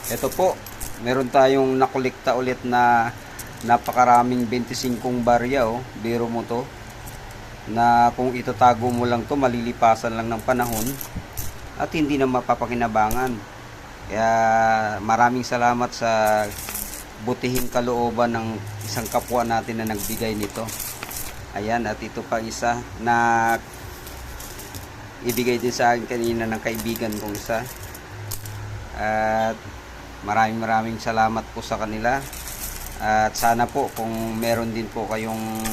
Ito po, meron tayong nakolekta ulit na napakaraming 25 barya, oh. Biro mo to. Na kung itatago mo lang to, malilipasan lang ng panahon at hindi na mapapakinabangan. Kaya maraming salamat sa butihing kalooban ng isang kapwa natin na nagbigay nito. Ayan, at ito pa isa na ibigay din sa akin kanina ng kaibigan kong isa. At maraming salamat po sa kanila. At sana po kung meron din po kayong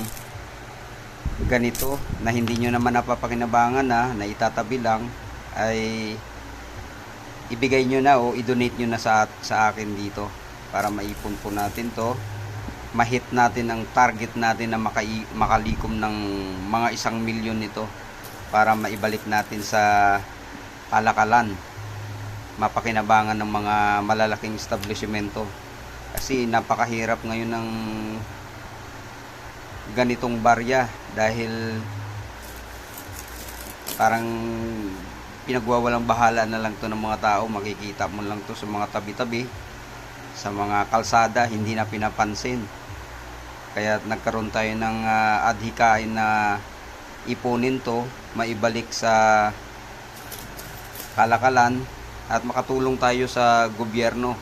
ganito na hindi nyo naman napapakinabangan na itatabi lang, ay ibigay nyo na o i-donate nyo na sa akin dito para maipon po natin to, mahit natin ang target natin na makalikom ng mga 1 milyon nito para maibalik natin sa kalakalan, mapakinabangan ng mga malalaking establishmento. Kasi napakahirap ngayon ng ganitong barya dahil parang pinagwawalang bahala na lang to ng mga tao. Makikita mo lang to sa mga tabi-tabi, sa mga kalsada, hindi na pinapansin. Kaya nagkaroon tayo ng adhikain na ipunin to, maibalik sa kalakalan at makatulong tayo sa gobyerno.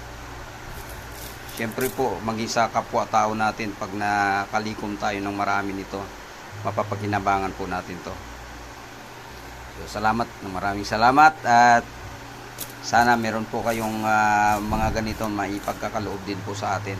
Siyempre po, maging sa kapwa-tao natin, pag nakalikom tayo ng marami nito, mapapakinabangan po natin to. So, maraming salamat, at sana meron po kayong mga ganito maipagkakaloob din po sa atin.